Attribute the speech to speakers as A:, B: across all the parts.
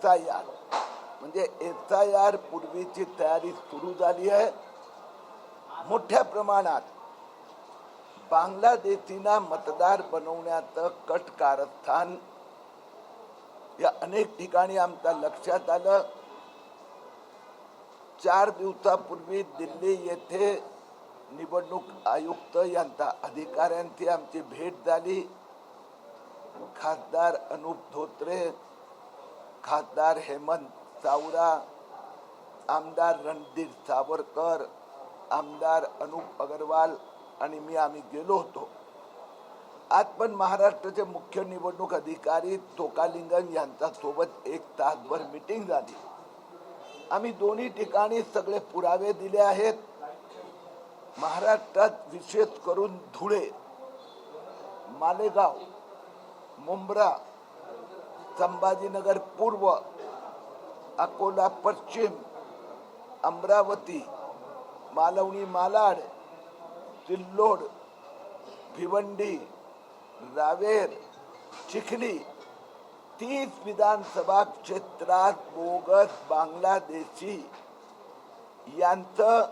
A: SIR म्हणजे SIR पूर्वीची तयारी सुरू झाली आहे. मोठ्या प्रमाणात बांगलादेशींना मतदार बनवण्याचं कट कारस्थान या अनेक ठिकाणी आमच्या लक्षात आलं. 4 दिवसापूर्वी दिल्ली येथे निवडणूक आयुक्त यांच्या अधिकाऱ्यांची आमची भेट झाली. खासदार अनुप धोत्रे, खासदार हेमंत चावरा, आमदार रणधीर सावरकर, आमदार अनुप अग्रवाल आणि आम्ही गेलो होतो. आज पण महाराष्ट्राचे मुख्य निवडणूक अधिकारी चोक्कालिंगम यांच्या सोबत 1 तासभर मीटिंग झाली. आम्ही दोन्ही ठिकाणी सगळे पुरावे दिले आहेत. महाराष्ट्रात विशेष करून धुळे, मालेगाव, मुंब्रा, संभाजीनगर पूर्व, अकोला पश्चिम, अमरावती, मालवणी मालाड, सिल्लोड, भिवंडी, रावेर, चिखली 30 विधानसभा क्षेत्रात बोगस बांगलादेशी यांचं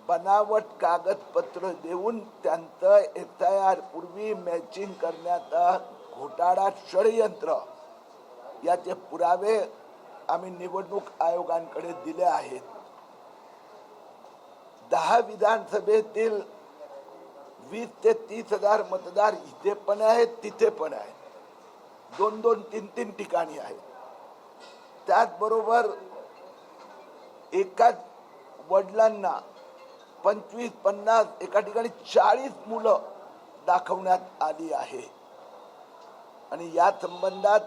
A: बनावट कागदपत्र देऊन त्यांचं SIR पूर्वी मॅचिंग करण्याचा घोटाळा षडयंत्र याचे पुरावे आम्ही निवडणूक आयोगांकडे दिले आहेत. 10 विधानसभेतील 20 ते 30 हजार मतदार इथे पण आहेत, तिथे पण आहेत. 2-2, 3-3 ठिकाणी आहेत. त्याचबरोबर एकाच वडिलांना 25-50 एका ठिकाणी 40 मुलं दाखवण्यात आली आहे. आणि या संबंधात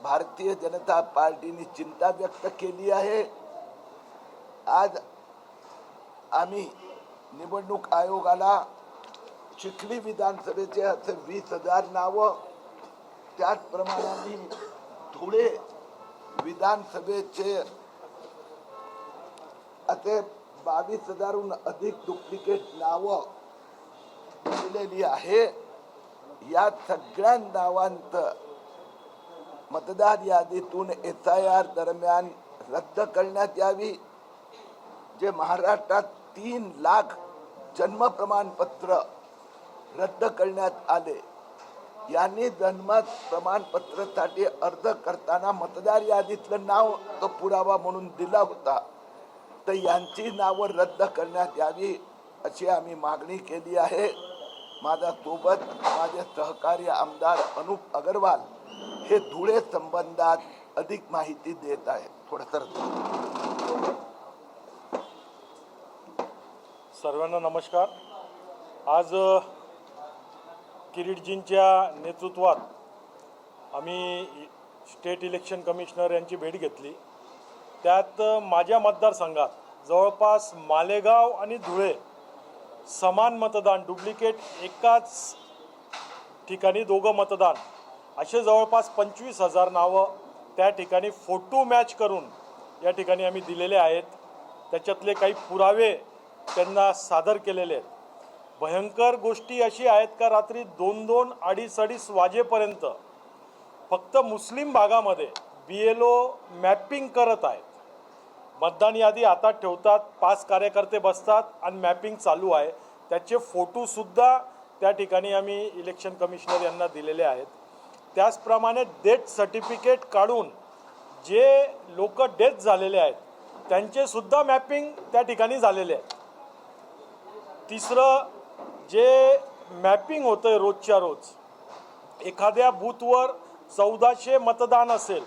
A: भारतीय जनता पार्टीने चिंता व्यक्त केली आहे. आज आम्ही निवडणूक आयोगाला चिखली विधानसभेचे असे 20,000 नावं, त्याचप्रमाणे धुळे विधानसभेचे असे 22,000हून अधिक डुप्लिकेट नावं दिलेली आहे. या सगळ्या नावांचं मतदार यादीतून SIR दरम्यान रद्द करण्यात यावी. जे महाराष्ट्रात 3 लाख जन्म प्रमाणपत्र रद्द करण्यात आले, यांनी जन्म प्रमाणपत्रासाठी अर्ज करताना मतदार यादीतलं नाव तो पुरावा म्हणून दिला होता, तर यांची नावं रद्द करण्यात यावी अशी आम्ही मागणी केली आहे. माझ्या सोबत माझे सहकारी आमदार अनुप अग्रवाल हे धुळे संबंधात अधिक माहिती देत आहेत.
B: सर्वांना नमस्कार. आज किरीटजींच्या नेतृत्वात आम्ही स्टेट इलेक्शन कमिशनर यांची भेट घेतली. त्यात माझ्या मतदारसंघात जवळपास मालेगाव आणि धुळे समान मतदान, डुप्लिकेट एकाच ठिकाणी दोघं मतदान, असे जवळपास 25,000 नावं त्या ठिकाणी फोटो मॅच करून या ठिकाणी आम्ही दिलेले आहेत. त्याच्यातले काही पुरावे त्यांना सादर केलेले आहेत. भयंकर गोष्टी अशी आहेत का रात्री 2-2, 2:30 वाजेपर्यंत फक्त मुस्लिम भागामध्ये BLO मॅपिंग करत आहेत. मतदान यादी हातात ठेवतात, 5 कार्यकर्ते बसतात आणि मॅपिंग चालू आहे. त्याचे फोटोसुद्धा त्या ठिकाणी आम्ही इलेक्शन कमिशनर यांना दिलेले आहेत. त्याचप्रमाणे डेथ सर्टिफिकेट काढून जे लोक डेथ झालेले आहेत त्यांचेसुद्धा मॅपिंग त्या ठिकाणी झालेले आहे. तिसरं, जे मॅपिंग होतं आहे रोजच्या रोज, एखाद्या बूथवर 1400 मतदान असेल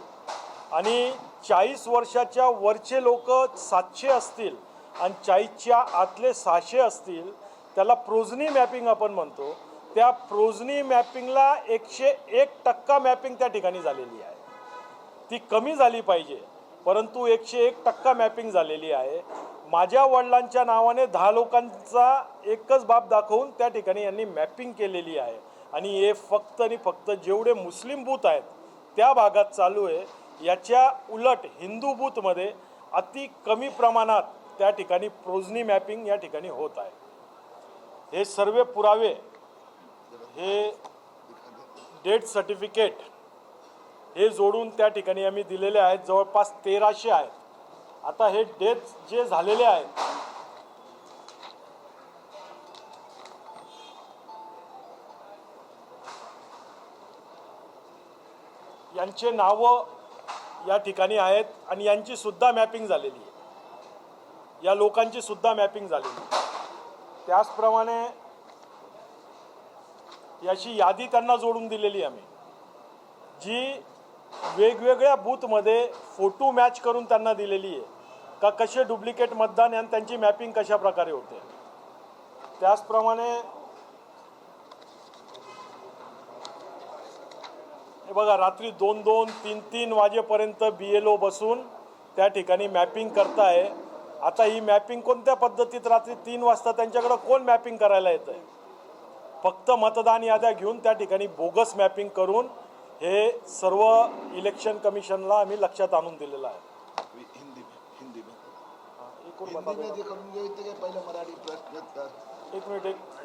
B: आणि 40 वर्षाच्या वरचे लोक 700 असतील आणि 40च्या आतले 600 असतील, त्याला प्रोजनी मॅपिंग आपण म्हणतो. त्या प्रोजनी मॅपिंगला 101% मॅपिंग त्या ठिकाणी झालेली आहे. ती कमी झाली पाहिजे, परंतु 101% मॅपिंग झालेली आहे. माझ्या वडिलांच्या नावाने 10 लोकांचा एकच बाब दाखवून त्या ठिकाणी यांनी मॅपिंग केलेली आहे. आणि हे फक्त आणि फक्त जेवढे मुस्लिम बूथ आहेत त्या भागात चालू आहे. याच्या उलट हिंदू बूथमध्ये अति कमी प्रमाणात त्या ठिकाणी प्रोजनी मॅपिंग या ठिकाणी होत आहे. हे सर्व पुरावे, हे डेथ सर्टिफिकेट हे जोडून त्या ठिकाणी आम्ही दिलेले आहेत, जवळपास 1300 आहेत. आता हे डेथ जे झालेले आहेत यांचे नावं या ठिकाणी आहेत आणि यांची सुद्धा मॅपिंग झालेली आहे. या लोकांची सुद्धा मॅपिंग झालेली आहे. त्याचप्रमाणे याची यादी त्यांना जोडून दिलेली आम्ही, जी वेगवेगळ्या बूथमध्ये फोटो मॅच करून त्यांना दिलेली आहे का कसे डुप्लिकेट मतदान आणि त्यांची मॅपिंग कशा प्रकारे होते. त्याचप्रमाणे हे बघा, रात्री 2-2, 3-3 वाजेपर्यंत BLO बसून त्या ठिकाणी मॅपिंग करताय. आता ही मॅपिंग कोणत्या पद्धतीत रात्री 3 वाजता त्यांच्याकडे कोण मॅपिंग करायला येतंय? फक्त मतदान याद्या घेऊन त्या ठिकाणी बोगस मॅपिंग करून हे सर्व इलेक्शन कमिशनला आम्ही लक्षात आणून दिलेलं आहे.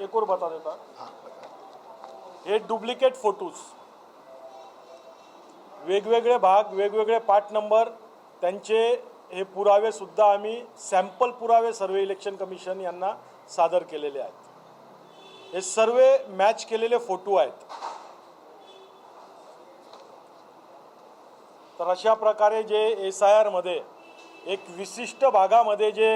B: एक और बता देता. हे डुप्लिकेट फोटोज, वेगवेगळे भाग, वेगवेगळे पार्ट नंबर, त्यांचे हे पुरावे सुद्धा आम्ही सॅम्पल पुरावे सर्व इलेक्शन कमिशन यांना सादर केलेले आहेत. हे सर्व मॅच केलेले फोटो आहेत. तर अशा प्रकारे जे SIR मध्ये एक विशिष्ट भागामध्ये जे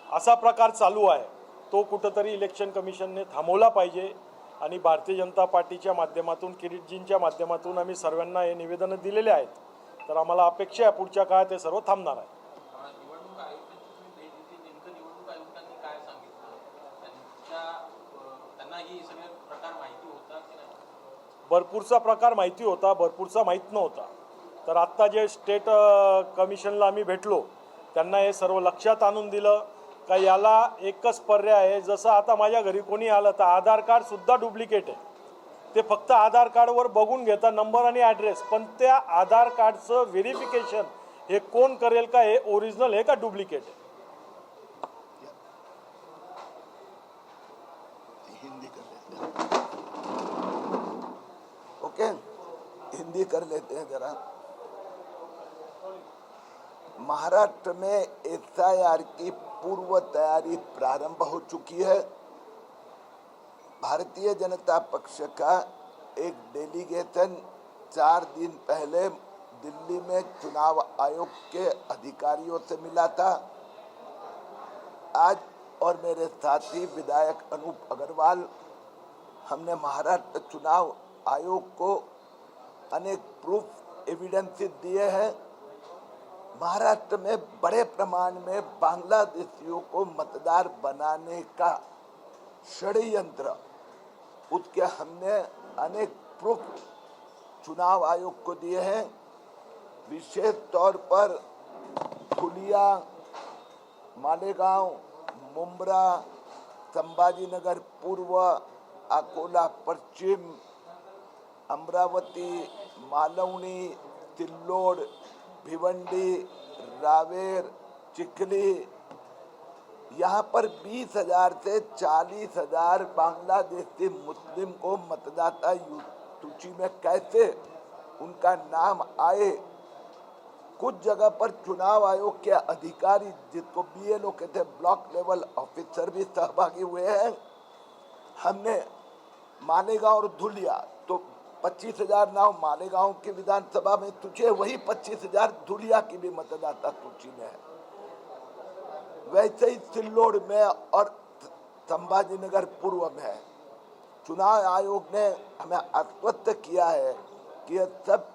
B: असा प्रकार चालू आहे तो कुठंतरी इलेक्शन कमिशनने थांबवला पाहिजे. आणि भारतीय जनता पार्टीच्या माध्यमातून, किरीटजींच्या माध्यमातून आम्ही सर्वांना हे निवेदनं दिलेले आहेत. तर आम्हाला अपेक्षा आहे पुढच्या काळात हे सर्व थांबणार आहे. भरपूरचा प्रकार माहिती होता, भरपूरचा माहीत नव्हता. तर आत्ता जे स्टेट कमिशनला आम्ही भेटलो त्यांना हे सर्व लक्षात आणून दिलं का याला एकच पर्याय आहे. जसं आता माझ्या घरी कोणी आलं तर आधार कार्ड सुद्धा डुप्लिकेट आहे. ते फक्त आधार कार्डवर बघून घेता नंबर आणि ॲड्रेस, पण त्या आधार कार्डचं व्हेरिफिकेशन हे कोण करेल का हे ओरिजिनल आहे का डुप्लिकेट आहे.
A: ओके, हिंदी कर लेते हैं जरा. महाराष्ट्र में SIR की पूर्व तैयारी प्रारंभ हो चुकी है. भारतीय जनता पक्ष का एक डेलीगेशन 4 दिन पहले दिल्ली में चुनाव आयोग के अधिकारियों से मिला था. आज और मेरे साथी विधायक अनूप अग्रवाल, हमने महाराष्ट्र चुनाव आयोग को अनेक प्रूफ एविडेंसेस दिए हैं. महाराष्ट्र में बड़े प्रमाण में बांग्लादेशियों को मतदार बनाने का षड्यंत्र, उसके हमने अनेक प्रूफ चुनाव आयोग को दिए हैं. विशेष तौर पर धुलिया, मालेगांव, मुंब्रा, संभाजीनगर पूर्व, अकोला पश्चिम, अमरावती, मालवनी, तिल्लोड, भिवंडी, रावेर, चिखली, यहाँ पर 20,000 से 40,000 बांग्लादेशी मुस्लिम को मतदाता सूची में कैसे उनका नाम आए. कुछ जगह पर चुनाव आयोग के अधिकारी, जिसको BLO कहते हैं, ब्लॉक लेवल ऑफिसर भी सहभागी हुए हैं. हमने मालेगांव और धुलिया, तो 25,000 नाम मालेगांव की विधानसभा में तुझे, वही 25,000 धुलिया की भी मतदाता सूची में है. वैसे ही सिल्लोड में और संभाजीनगर पूर्व में है. चुनाव आयोग ने हमें आश्वस्त किया है कि यह सब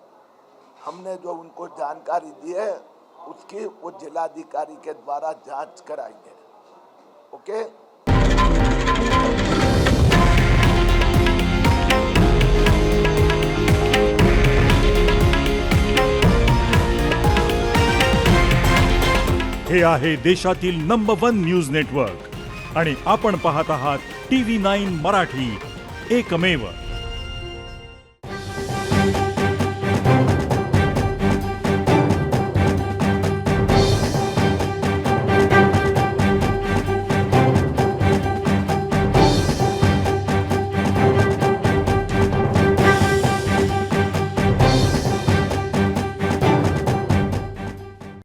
A: हमने जो उनको जानकारी दी है उसकी वो जिलाधिकारी के द्वारा जांच कराएंगे. ओके.
C: हे आहे देशातील नंबर 1 न्यूज नेटवर्क आणि आपण पाहत आहात TV9 मराठी, एकमेव.